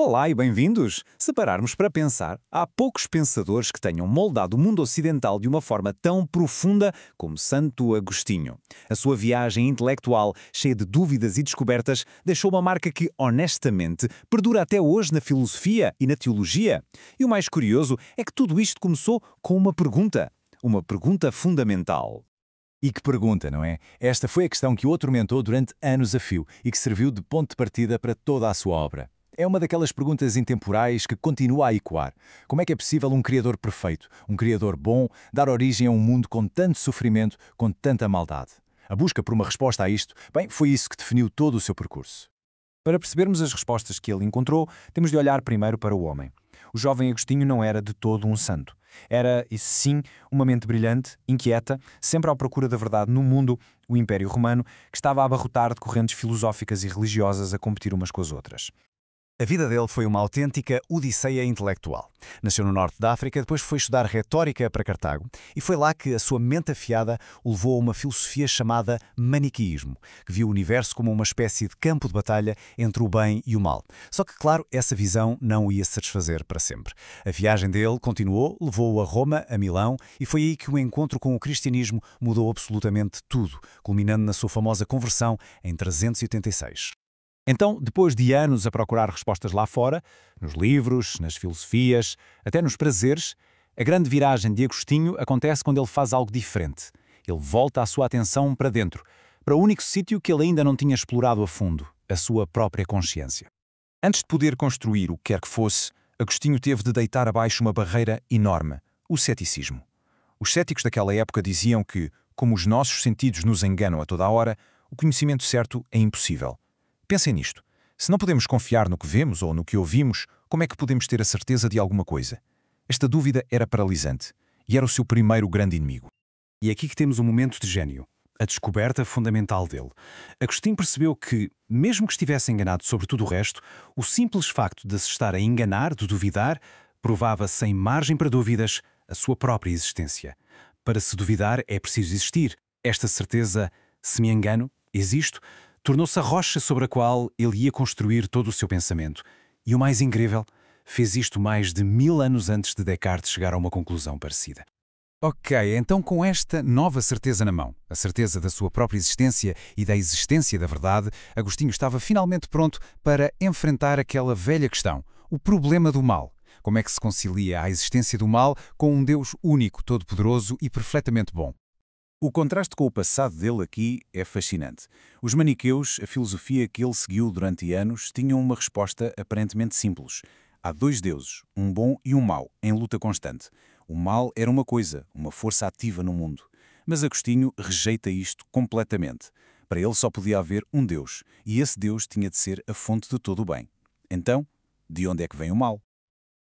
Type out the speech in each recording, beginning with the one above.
Olá e bem-vindos! Se pararmos para pensar, há poucos pensadores que tenham moldado o mundo ocidental de uma forma tão profunda como Santo Agostinho. A sua viagem intelectual, cheia de dúvidas e descobertas, deixou uma marca que, honestamente, perdura até hoje na filosofia e na teologia. E o mais curioso é que tudo isto começou com uma pergunta fundamental. E que pergunta, não é? Esta foi a questão que o atormentou durante anos a fio e que serviu de ponto de partida para toda a sua obra. É uma daquelas perguntas intemporais que continua a ecoar. Como é que é possível um Criador perfeito, um Criador bom, dar origem a um mundo com tanto sofrimento, com tanta maldade? A busca por uma resposta a isto, bem, foi isso que definiu todo o seu percurso. Para percebermos as respostas que ele encontrou, temos de olhar primeiro para o homem. O jovem Agostinho não era de todo um santo. Era, e sim, uma mente brilhante, inquieta, sempre à procura da verdade no mundo, o Império Romano, que estava a abarrotar de correntes filosóficas e religiosas a competir umas com as outras. A vida dele foi uma autêntica odisseia intelectual. Nasceu no norte da África, depois foi estudar retórica para Cartago e foi lá que a sua mente afiada o levou a uma filosofia chamada maniqueísmo, que viu o universo como uma espécie de campo de batalha entre o bem e o mal. Só que, claro, essa visão não o ia satisfazer para sempre. A viagem dele continuou, levou-o a Roma, a Milão, e foi aí que o encontro com o cristianismo mudou absolutamente tudo, culminando na sua famosa conversão em 386. Então, depois de anos a procurar respostas lá fora, nos livros, nas filosofias, até nos prazeres, a grande viragem de Agostinho acontece quando ele faz algo diferente. Ele volta a sua atenção para dentro, para o único sítio que ele ainda não tinha explorado a fundo, a sua própria consciência. Antes de poder construir o que quer que fosse, Agostinho teve de deitar abaixo uma barreira enorme, o ceticismo. Os céticos daquela época diziam que, como os nossos sentidos nos enganam a toda a hora, o conhecimento certo é impossível. Pensem nisto. Se não podemos confiar no que vemos ou no que ouvimos, como é que podemos ter a certeza de alguma coisa? Esta dúvida era paralisante e era o seu primeiro grande inimigo. E é aqui que temos um momento de gênio, a descoberta fundamental dele. Agostinho percebeu que, mesmo que estivesse enganado sobre tudo o resto, o simples facto de se estar a enganar, de duvidar, provava sem margem para dúvidas a sua própria existência. Para se duvidar é preciso existir. Esta certeza, se me engano, existo, tornou-se a rocha sobre a qual ele ia construir todo o seu pensamento. E o mais incrível, fez isto mais de 1000 anos antes de Descartes chegar a uma conclusão parecida. Ok, então com esta nova certeza na mão, a certeza da sua própria existência e da existência da verdade, Agostinho estava finalmente pronto para enfrentar aquela velha questão, o problema do mal. Como é que se concilia a existência do mal com um Deus único, todo-poderoso e perfeitamente bom? O contraste com o passado dele aqui é fascinante. Os maniqueus, a filosofia que ele seguiu durante anos, tinham uma resposta aparentemente simples. Há dois deuses, um bom e um mau, em luta constante. O mal era uma coisa, uma força ativa no mundo. Mas Agostinho rejeita isto completamente. Para ele só podia haver um Deus, e esse Deus tinha de ser a fonte de todo o bem. Então, de onde é que vem o mal?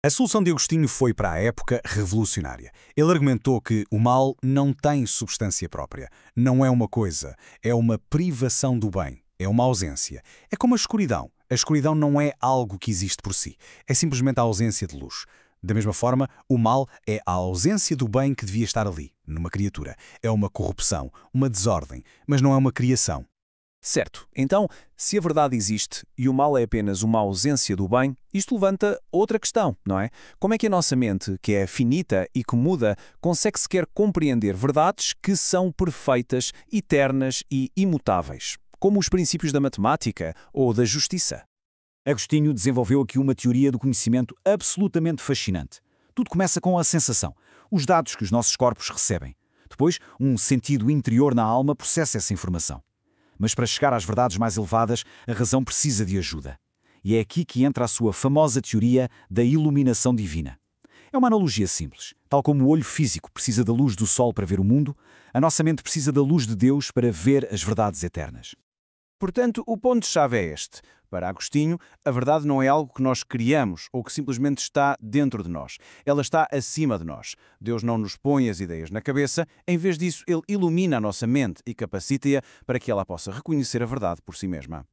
A solução de Agostinho foi, para a época, revolucionária. Ele argumentou que o mal não tem substância própria. Não é uma coisa, é uma privação do bem. É uma ausência. É como a escuridão. A escuridão não é algo que existe por si. É simplesmente a ausência de luz. Da mesma forma, o mal é a ausência do bem que devia estar ali, numa criatura. É uma corrupção, uma desordem, mas não é uma criação. Certo, então, se a verdade existe e o mal é apenas uma ausência do bem, isto levanta outra questão, não é? Como é que a nossa mente, que é finita e que muda, consegue sequer compreender verdades que são perfeitas, eternas e imutáveis, como os princípios da matemática ou da justiça? Agostinho desenvolveu aqui uma teoria do conhecimento absolutamente fascinante. Tudo começa com a sensação, os dados que os nossos corpos recebem. Depois, um sentido interior na alma processa essa informação. Mas para chegar às verdades mais elevadas, a razão precisa de ajuda. E é aqui que entra a sua famosa teoria da iluminação divina. É uma analogia simples. Tal como o olho físico precisa da luz do sol para ver o mundo, a nossa mente precisa da luz de Deus para ver as verdades eternas. Portanto, o ponto-chave é este. Para Agostinho, a verdade não é algo que nós criamos ou que simplesmente está dentro de nós. Ela está acima de nós. Deus não nos põe as ideias na cabeça, em vez disso, Ele ilumina a nossa mente e capacita-a para que ela possa reconhecer a verdade por si mesma.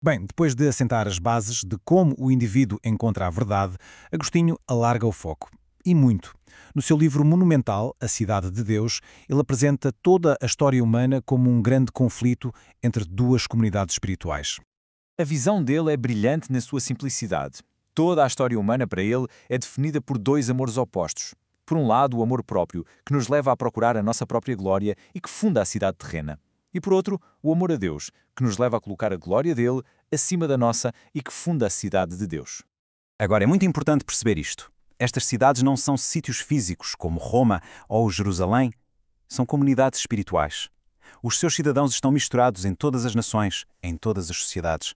Bem, depois de assentar as bases de como o indivíduo encontra a verdade, Agostinho alarga o foco. E muito. No seu livro monumental, A Cidade de Deus, ele apresenta toda a história humana como um grande conflito entre duas comunidades espirituais. A visão dele é brilhante na sua simplicidade. Toda a história humana, para ele, é definida por dois amores opostos. Por um lado, o amor próprio, que nos leva a procurar a nossa própria glória e que funda a cidade terrena. E por outro, o amor a Deus, que nos leva a colocar a glória dele acima da nossa e que funda a cidade de Deus. Agora, é muito importante perceber isto. Estas cidades não são sítios físicos, como Roma ou Jerusalém. São comunidades espirituais. Os seus cidadãos estão misturados em todas as nações, em todas as sociedades.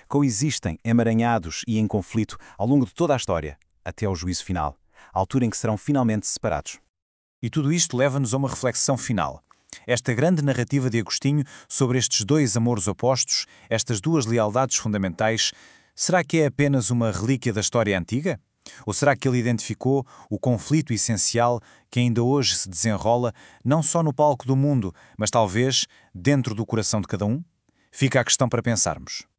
Coexistem, emaranhados e em conflito ao longo de toda a história, até ao juízo final, a altura em que serão finalmente separados. E tudo isto leva-nos a uma reflexão final. Esta grande narrativa de Agostinho sobre estes dois amores opostos, estas duas lealdades fundamentais, será que é apenas uma relíquia da história antiga? Ou será que ele identificou o conflito essencial que ainda hoje se desenrola não só no palco do mundo, mas talvez dentro do coração de cada um? Fica a questão para pensarmos.